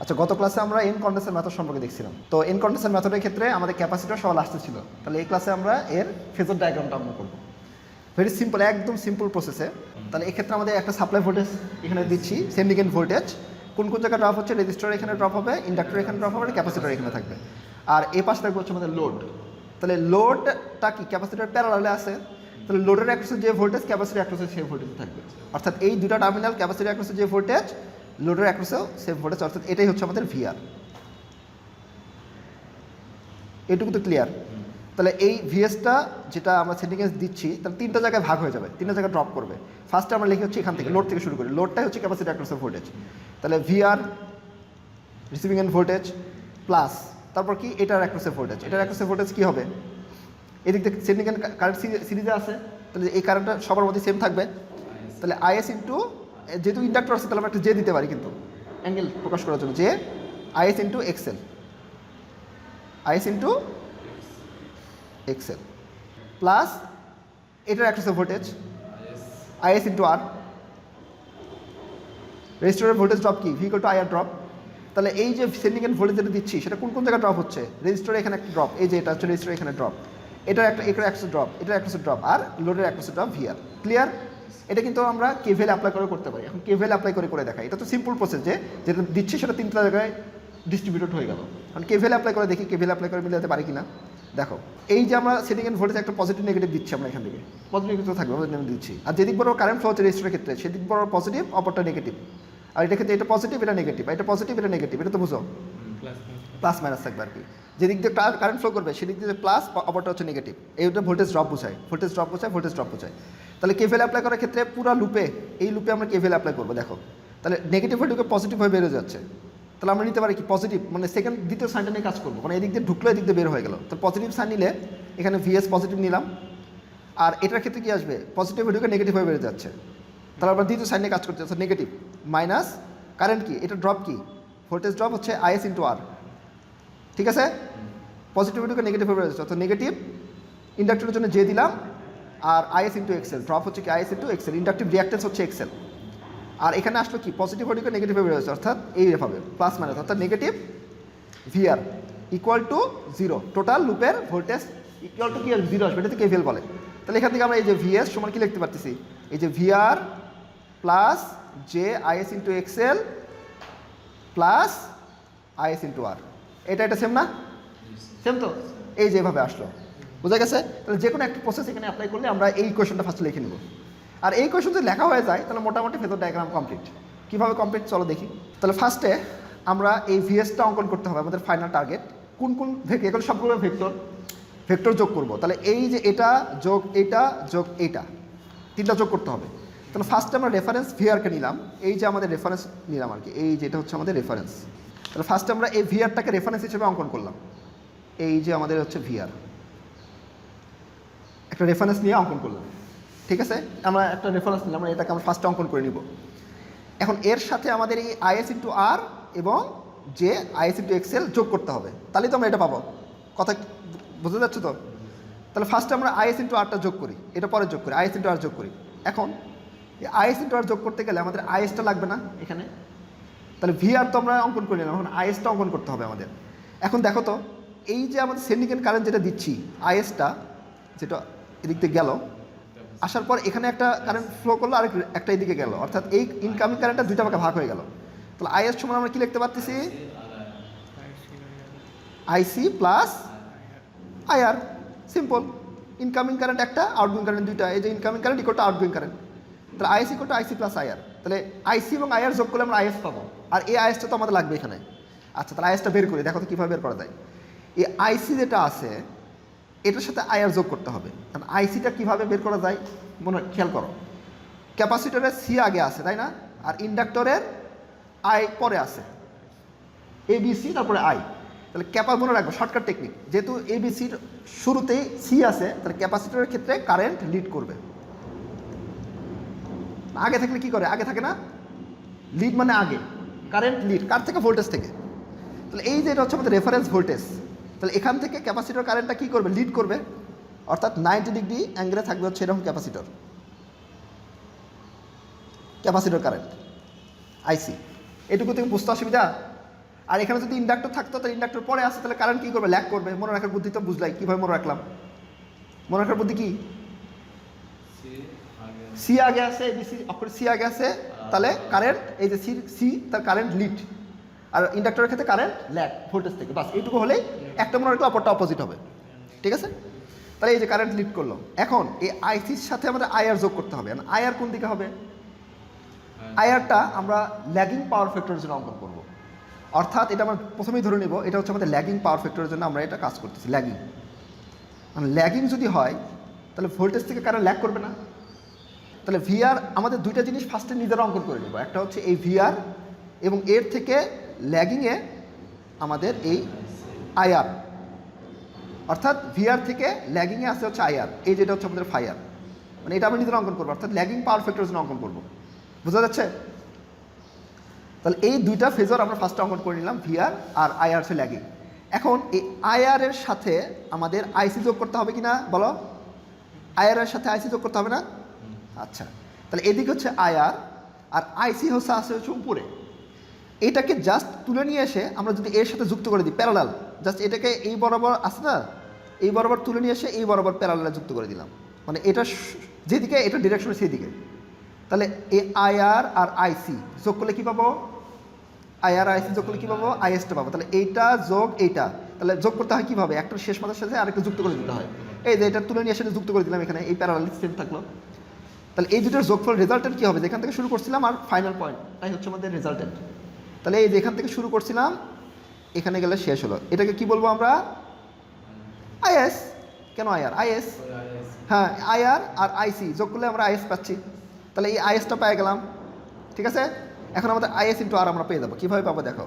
আচ্ছা, গত ক্লাসে আমরা এন কন্ডেন্সার মেথড সম্পর্কে দেখছিলাম। তো এন কন্ডেন্সার মেথডের ক্ষেত্রে আমাদের ক্যাপাসিটর সব লাস্টে ছিল। তাহলে এই ক্লাসে আমরা এর ফেজর ডায়াগ্রামটা আমরা করবো। ভেরি সিম্পল, একদম সিম্পল প্রসেসে। তাহলে এক্ষেত্রে আমাদের একটা সাপ্লাই ভোল্টেজ এখানে দিচ্ছি, সেন্ডিং এন্ড ভোল্টেজ। কোন কোন জায়গায় ড্রপ হচ্ছে, রেজিস্টার এখানে ড্রপ হবে, ইন্ডাক্টর এখানে ড্রপ হবে, ক্যাপাসিটর এখানে থাকবে। আর এই পাশে থাকবে হচ্ছে আমাদের লোড। তাহলে লোডটা কি ক্যাপাসিটর প্যারালালে আছে, তাহলে লোডের অ্যাক্রসে যে ভোল্টেজ ক্যাপাসিটর অ্যাক্রসে সেই ভোল্টেজ থাকবে। অর্থাৎ এই দুটো টার্মিনাল ক্যাপাসিটর অ্যাক্রসে যে ভোল্টেজ, লোডের অ্যাক্রসেও সেম ভোল্টেজ। অর্থাৎ এটাই হচ্ছে আমাদের ভিআর। এটুকু তো ক্লিয়ার। তাহলে এই ভিএসটা যেটা আমরা সেন্ডিংস দিচ্ছি, তাহলে তিনটা জায়গায় ভাগ হয়ে যাবে, তিনটা জায়গায় ড্রপ করবে। ফার্স্টে আমরা লিখে হচ্ছে এখান থেকে, লোড থেকে শুরু করি। লোডটাই হচ্ছে ক্যাপাসিটর অ্যাক্রসের ভোল্টেজ। তাহলে VR receiving and voltage plus তারপর কি এটার অ্যাক্রসের ভোল্টেজ। এটার অ্যাক্রসের ভোল্টেজ কী হবে, এদিক থেকে সেন্ডিং এন্ড কারেন্ট সিরিজে আছে, তাহলে এই কারেন্টটা সবার মধ্যে সেম থাকবে। তাহলে আইএস ইন্টু, যেহেতু ইন্ডাক্টর আছে তাহলে আমরা একটা জে দিতে পারি, কিন্তু অ্যাঙ্গেল প্রকাশ করার জন্য যে IS into XL, IS into XL plus এটার অ্যাক্রসের ভোল্টেজ আইএস ইন্টু আর। রেজিস্টরের ভোল্টেজ ড্রপ কি, V equal to IR drop. তাহলে এই যে সেন্ডিং এন্ড ভোল্টেজ যেটা দিচ্ছি সেটা কোন কোন জায়গায় ড্রপ হচ্ছে, রেজিস্টরে এখানে একটা ড্রপ, এই যে এটা হচ্ছে রেজিস্টরে এখানে ড্রপ, এটার অ্যাক্রসে ড্রপ, এটার অ্যাক্রসে ড্রপ, আর লোডের অ্যাক্রসে ড্রপ ভিআর। ক্লিয়ার? এটা কিন্তু আমরা কেভিএল অ্যাপ্লাই করে করতে পারি। এখন কেভিএল অ্যাপ্লাই করে দেখাই। এটা তো সিম্পল প্রসেস, যে যেটা দিচ্ছি সেটা তিনটা জায়গায় ডিস্ট্রিবিউটেড হয়ে গেল। কারণ কেভিএল অ্যাপ্লাই করে দেখি, কেভিএল অ্যাপ্লাই করে মিলাতে পারি কিনা। দেখো, এই যে আমরা সেন্ডিং এন্ড ভোল্টেজ একটা পজিটিভ নেগেটিভ দিচ্ছি, আমরা এখান থেকে পজিটিভ নেগেটিভ থাকবে, পজিটিভ দিচ্ছি। আর যেদিক বড় কারেন্ট ফ্লো হচ্ছে রেজিস্টারের ক্ষেত্রে, সেদিক বড় পজিটিভ, অপরটা নেগেটিভ। আর এটা ক্ষেত্রে এটা পজিটিভ, এটা নেগেটিভ, এটা পজিটিভ, এটা নেগেটিভ। এটা তো বুঝো, প্লাস মাইনাস থাকবে আর কি। যেদিক দিয়ে কারেন্ট ফ্লো করবে সেদিক দিয়ে প্লাস, অপরটা হচ্ছে নেগেটিভ। এইটা ভোল্টেজ ড্রপ বোঝায়, ভোল্টেজ ড্রপ বোঝায়, ভোল্টেজ ড্রপ বোঝায়। তাহলে কেভিএল অ্যাপ্লাই করার ক্ষেত্রে পুরো লুপে, এই লুপে আমরা কেভিএল অ্যাপ্লাই করবো। দেখো, তাহলে নেগেটিভ হয়ে ঢুকে পজিটিভ হয়ে বেরো যাচ্ছে। তাহলে আমরা নিতে পারি কি পজিটিভ, মানে সেকেন্ড দ্বিতীয় সাইনটা নিয়ে কাজ করবো। মানে এদিক দিয়ে ঢুকলো, এদিক দিয়ে বের হয়ে গেল। তো পজিটিভ সাইন নিলে এখানে ভিএস পজিটিভ নিলাম, আর এটার ক্ষেত্রে কী আসবে, পজিটিভ হয়ে ঢুকে নেগেটিভ হয়ে বেড়ে যাচ্ছে। তাহলে আমরা দ্বিতীয় সাইন নিয়ে কাজ করতে, নেগেটিভ মাইনাস কারেন্ট কি, এটা ড্রপ কি, ভোল্টেজ ড্রপ হচ্ছে আইএস ইন্টু আর। ঠিক আছে, পজিটিভ ঢুকে নেগেটিভ হয়ে বেড়ে যাচ্ছে, তো নেগেটিভ ইন্ডাক্টরের জন্য জে দিলাম, আর আইএস ইন্টু এক্সেল, ড্রপ হচ্ছে কি IS into XL, inductive reactance হচ্ছে এক্সেল। আর এখানে আসলো কি পজিটিভ ঢুকে নেগেটিভ হয়ে বেড়ে যাচ্ছে, অর্থাৎ এইভাবে প্লাস মাইনাস, অর্থাৎ negative VR equal to zero. Total লুপের ভোল্টেজ ইকুয়াল টু কি জিরো আসবে, এটাতে কেভিএল বলে। তাহলে এখান থেকে আমরা এই যে ভিএস সমান কি লিখতে পারতেছি, এই যে VR plus J IS into XL plus IS into R. এটা সেম না, সেম তো, এই যেভাবে আসলো, বোঝা গেছে? তাহলে যে কোনো একটা প্রসেস এখানে অ্যাপ্লাই করলে আমরা এই কোয়েশনটা ফার্স্টে লিখে নেব। আর এই কোয়েশন যদি লেখা হয়ে যায় তাহলে মোটামুটি ফেজর ডায়াগ্রাম কমপ্লিট। কীভাবে কমপ্লিট চলো দেখি। তাহলে ফার্স্টে আমরা এই ভিএসটা অঙ্কন করতে হবে, আমাদের ফাইনাল টার্গেট। কোন কোন ভেক্টর, এগুলো সবগুলো ভেক্টর যোগ করব। তাহলে এই যে এটা যোগ এটা যোগ এইটা, তিনটা যোগ করতে হবে। তাহলে ফার্স্টে আমরা রেফারেন্স ভিআরকে নিলাম, এই যে আমাদের রেফারেন্স নিলাম আর কি, এই যেটা হচ্ছে আমাদের রেফারেন্স। তাহলে ফার্স্টে আমরা এই ভিআরটাকে রেফারেন্স হিসেবে অঙ্কন করলাম। এই যে আমাদের হচ্ছে ভিআর, একটা রেফারেন্স নিয়ে অঙ্কন করলাম। ঠিক আছে, আমরা একটা রেফারেন্স নিলাম, আমরা এটাকে আমরা ফার্স্টে অঙ্কন করে নিব। এখন এর সাথে আমাদের এই আইএস ইন্টু আর এবং যে আইএস ইন্টু এক্সেল যোগ করতে হবে, তাহলেই তো আমরা এটা পাবো। কথা বুঝতে যাচ্ছে তো? তাহলে ফার্স্টে আমরা আইএস ইন্টু আরটা যোগ করি, এটা পরে যোগ করি, আইএস ইন্টু আর যোগ করি। এখন আইএস ইন্টু আর যোগ করতে গেলে আমাদের আইএসটা লাগবে না এখানে, তাহলে ভিআর তো আমরা অঙ্কন করে নিলাম, এখন আইএসটা অঙ্কন করতে হবে আমাদের। এখন দেখো তো, এই যে আমাদের সেন্ডিং এন্ড কারেন্ট যেটা দিচ্ছি, আইএসটা যেটা এদিক থেকে গেল, আসার পর এখানে একটা কারেন্ট ফ্লো করলো, আর একটা এদিকে গেল, অর্থাৎ এই ইনকামিং কারেন্টটা দুইটা ভাগে ভাগ হয়ে গেল। তাহলে আইএস সমান আমরা কী লিখতে পারতেছি, IC plus IR. Simple, incoming current একটা, আউটগোয়িং কারেন্ট দুইটা, এই যে incoming current equal to outgoing current. তাহলে IS equal to IC plus IR. তাহলে আইসি এবং আইআর যোগ করলে আমরা আইএস পাবো, আর এই আইএসটা তো আমাদের লাগবে এখানে। আচ্ছা, তাহলে আইএসটা বের করি, দেখো তো কীভাবে বের করা যায়। এই আইসি যেটা আছে এটার সাথে আইআর যোগ করতে হবে। কারণ আইসিটা কীভাবে বের করা যায় মনে খেয়াল করো, ক্যাপাসিটরের সি আগে আছে তাই না, আর ইন্ডাক্টরের আই পরে আছে, এবিসি তারপরে আই। তাহলে মনে রাখবো শর্টকাট টেকনিক, যেহেতু এবিসির শুরুতেই সি আছে, তাহলে ক্যাপাসিটরের ক্ষেত্রে কারেন্ট লিড করবে। আগে থাকলে কি করে, আগে থাকে না, লিড মানে আগে, কারেন্ট লিড কার থেকে, ভোল্টেজ থেকে। তাহলে এই যে এটা হচ্ছে আমাদের রেফারেন্স ভোল্টেজ, তাহলে এখান থেকে ক্যাপাসিটর কারেন্টটা কী করবে, লিড করবে, অর্থাৎ 90 ডিগ্রি অ্যাঙ্গেলে থাকবে হচ্ছে এরকম ক্যাপাসিটর কারেন্ট আইসি। এটুকু থেকে বুঝতে অসুবিধা, আর এখানে যদি ইন্ডাক্টর থাকতো তাহলে ইন্ডাক্টর পরে আসে, তাহলে কারেন্ট কী করবে, ল্যাগ করবে। মনে রাখার বুদ্ধি তো বুঝলাই, কীভাবে মনে রাখলাম? মনে রাখার বুদ্ধি কি? সি আগে আছে, এবিসি অক্ষর সি আগে আছে, তাহলে কারেন্ট এই যে সি তার কারেন্ট লিড, আর ইন্ডাক্টরের ক্ষেত্রে কারেন্ট ল্যাগ ভোল্টেজ থেকে। বাস এইটুকু হলেই একটা মনে রাখলে অপরটা অপোজিট হবে। ঠিক আছে? তাহলে এই যে কারেন্ট লিড করলো, এখন এই আইসির সাথে আমাদের আইআর যোগ করতে হবে। আইআর কোন দিকে হবে? আইআরটা আমরা ল্যাগিং পাওয়ার ফ্যাক্টরের জন্য অঙ্কন করব। অর্থাৎ এটা আমরা প্রথমেই ধরে নেব এটা হচ্ছে আমাদের ল্যাগিং পাওয়ার ফ্যাক্টরের জন্য আমরা এটা কাজ করতেছি। ল্যাগিং মানে ল্যাগিং যদি হয় তাহলে ভোল্টেজ থেকে কারেন্ট ল্যাগ করবে না। তাহলে ভিআর আমাদের দুইটা জিনিস ফার্স্টে নিজেরা অঙ্কন করে নেব। একটা হচ্ছে এই ভিআর এবং এর থেকে ল্যাগিংয়ে আমাদের এই আইআর, অর্থাৎ ভিআর থেকে ল্যাগিংয়ে আসে হচ্ছে আইআর, এই যেটা হচ্ছে আমাদের ফাইআর, মানে এটা আমরা নিজেরা অঙ্কন করবো, অর্থাৎ ল্যাগিং পাওয়ার ফ্যাক্টরের জন্য অঙ্কন করবো। বোঝা যাচ্ছে? তাহলে এই দুইটা ফেজর আমরা ফার্স্টে অঙ্কন করে নিলাম, ভিআর আর আইআর হচ্ছে ল্যাগিং। এখন এই আইআর এর সাথে আমাদের আইসি যোগ করতে হবে কি না বলো? আইআর এর সাথে আইসি যোগ করতে হবে না? আচ্ছা, তাহলে এদিকে হচ্ছে আইআর আর আইসি হচ্ছে আসে হচ্ছে উপরে। এটাকে জাস্ট তুলে নিয়ে এসে আমরা যদি এর সাথে যুক্ত করে দিই প্যারালাল, জাস্ট এটাকে এই বরাবর আসে না, এই বরাবর তুলে নিয়ে এসে এই বরাবর প্যারালালে যুক্ত করে দিলাম, মানে এটা যেদিকে এটা ডিরেকশন সেই দিকে। তাহলে এই আইআর আর আইসি যোগ করলে কী পাবো? আইআর আর আইসি যোগ করলে কী পাবো? আইএসটা পাবো। তাহলে এইটা যোগ এইটা, তাহলে যোগ করতে হয় কীভাবে? একটা শেষ মাথার সাথে আরেকটা যুক্ত করে দিতে হয়। এই যে এটা তুলে নিয়ে এসে যুক্ত করে দিলাম এখানে, এই প্যারালাল সেম থাকলো। তাহলে এই দুটোর যোগফল রেজাল্টেন্ট কী হবে? যেখান থেকে শুরু করছিলাম আর ফাইনাল পয়েন্ট, তাই হচ্ছে আমাদের রেজাল্টেন্ট। তাহলে এই যেখান থেকে শুরু করছিলাম এখানে গেলে শেষ হলো, এটাকে কি বলবো আমরা? আইএস। কেন আইআর? আইএস, হ্যাঁ, আইআর আর আইসি যোগ করলে আমরা আইএস পাচ্ছি। তাহলে এই আইএসটা পেয়ে গেলাম। ঠিক আছে, এখন আমাদের আইএস ইন্টু আর আমরা পেয়ে যাবো। কীভাবে পাবো দেখো,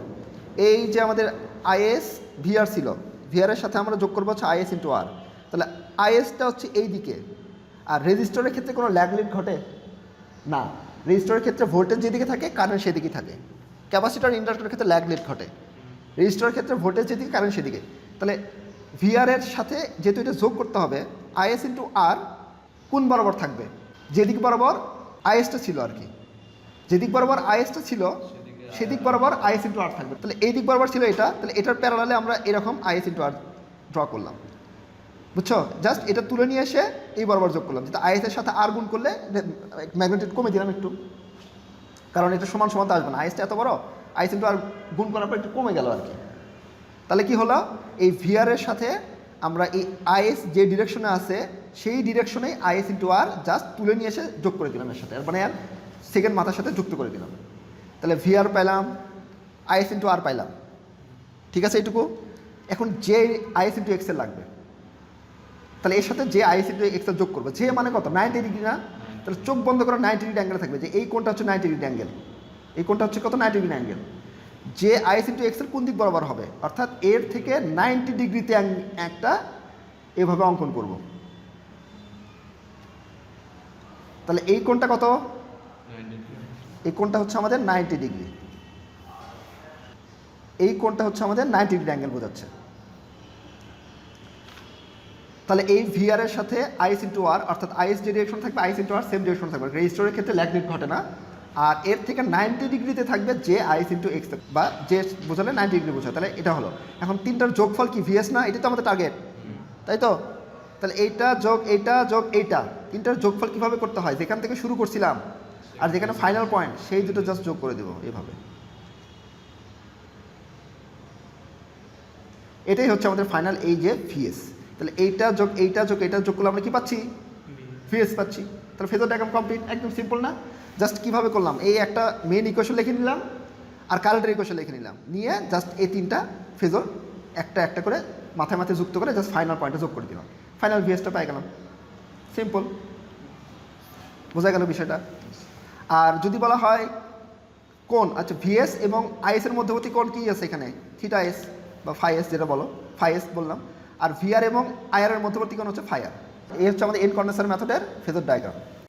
এই যে আমাদের আইএস ভিআর ছিল, ভিআরের সাথে আমরা যোগ করবো হচ্ছে আইএস ইন্টু আর। তাহলে আইএসটা হচ্ছে এই দিকে, আর রেজিস্টরের ক্ষেত্রে কোনো ল্যাগ লিড ঘটে না। রেজিস্টরের ক্ষেত্রে ভোল্টেজ যেদিকে থাকে কারেন্ট সেদিকেই থাকে। ক্যাপাসিটর ইন্ডাক্টরের ক্ষেত্রে ল্যাগ লিড ঘটে, রেজিস্টরের ক্ষেত্রে ভোল্টেজ যেদিকে কারেন্ট সেদিকে। তাহলে ভিআর এর সাথে যেহেতু এটা যোগ করতে হবে, আইএস ইন্টু আর কোন বরাবর থাকবে? যেদিক বরাবর আইএসটা ছিল আর কি, যেদিক বরাবর আইএসটা ছিল সেদিক বরাবর আইএস ইন্টু আর থাকবে। তাহলে এই দিক বরাবর ছিল এটা, তাহলে এটার প্যারালালে আমরা এরকম আইএস ইন্টু আর ড্র করলাম। বুঝছো? জাস্ট এটা তুলে নিয়ে এসে এই বরাবর যোগ করলাম, যেটা আইএস এর সাথে আর গুণ করলে ম্যাগনিটিউড কমে দিলাম একটু, কারণ এটা সমান সমান তো আসবে না। আইএসটা এত বড়, আইএস ইন্টু আর গুণ করার পর একটু কমে গেল আর কি। তাহলে কি হলো, এই ভিআর এর সাথে আমরা এই আইএস যে ডিরেকশনে আছে সেই ডিরেকশনে আইএস ইন্টু আর জাস্ট তুলে নিয়ে এসে যোগ করে দিলাম এর সাথে, মানে আর সেকেন্ড মাথার সাথে যুক্ত করে দিলাম। তাহলে ভিআর পাইলাম, আইএস ইন্টু আর পাইলাম। ঠিক আছে এইটুকু। এখন যে আইএস ইন্টু এক্সেল লাগবে, তাহলে এর সাথে যে আইএস ইন্টু এক্সেল যোগ করবো, যে মানে কত? 90 ডিগ্রি না? তাহলে চোখ বন্ধ করে 90 ডিগ্রি অ্যাঙ্গেল থাকবে, যে এই কোণটা হচ্ছে 90 ডিগ্রি অ্যাঙ্গেল, এই কোণটা হচ্ছে কত? 90 ডিগ্রি অ্যাঙ্গেল। যে আইএস ইন্টু এক্সেল কোন দিক বরাবর হবে, অর্থাৎ এর থেকে 90 ডিগ্রিতে একটা এভাবে অঙ্কন করব। তাহলে এই কোণটা কত? এই কোণটা হচ্ছে আমাদের 90 ডিগ্রি, এই কোণটা হচ্ছে আমাদের 90 ডিগ্রি অ্যাঙ্গেল বোঝাচ্ছে। তাহলে এই ভিআর এর সাথে আইএস ইন্টু আর, অর্থাৎ আইএস যে ডিরেকশন থাকবে IS into R same direction থাকবে। রেজিস্টরের ক্ষেত্রে ল্যাগ লিড ঘটে না, আর এর থেকে 90 ডিগ্রিতে থাকবে যে আইএস ইন্টু এক্স, বা যে বোঝালে 90 ডিগ্রি বোঝায়। তাহলে এটা হলো। এখন তিনটার যোগফল কি? ভিএস না? এটা তো আমাদের টার্গেট, তাই তো? তাহলে এইটা যোগ এইটা যোগ এইটা, তিনটার যোগফল কীভাবে করতে হয়? যেখান থেকে শুরু করছিলাম আর যেখানে ফাইনাল পয়েন্ট সেই দুটো জাস্ট যোগ করে দেবো এইভাবে। এটাই হচ্ছে আমাদের ফাইনাল এই যে ভিএস। তাহলে এইটা যোগ এইটা যোগ এইটা যোগ করলে আমরা কী পাচ্ছি? ভিএস পাচ্ছি। তাহলে ফেজর ডায়াগ্রাম কমপ্লিট। একদম সিম্পল না? জাস্ট কীভাবে করলাম, এই একটা মেন ইকুয়েশন লিখে নিলাম আর কারেন্টের ইকুয়েশন লিখে নিলাম, নিয়ে জাস্ট এই তিনটা ফেজর একটা একটা করে মাথায় মাথায় যুক্ত করে জাস্ট ফাইনাল পয়েন্টে যোগ করে দিলাম, ফাইনাল ভিএসটা পাই গেলাম। সিম্পল, বোঝা গেল বিষয়টা। আর যদি বলা হয় কোন, আচ্ছা ভিএস এবং আইএস এর মধ্যবর্তী কোণ কী আছে এখানে? থিটা এস বা ফাই এস যেটা বলো, ফাই এস বললাম। আর ভিআর এবং আইআর এর মধ্যবর্তী কোণ হচ্ছে ফাই আর। এই হচ্ছে আমাদের এন কন্ডেন্সার মেথডের ফেজর ডায়াগ্রাম।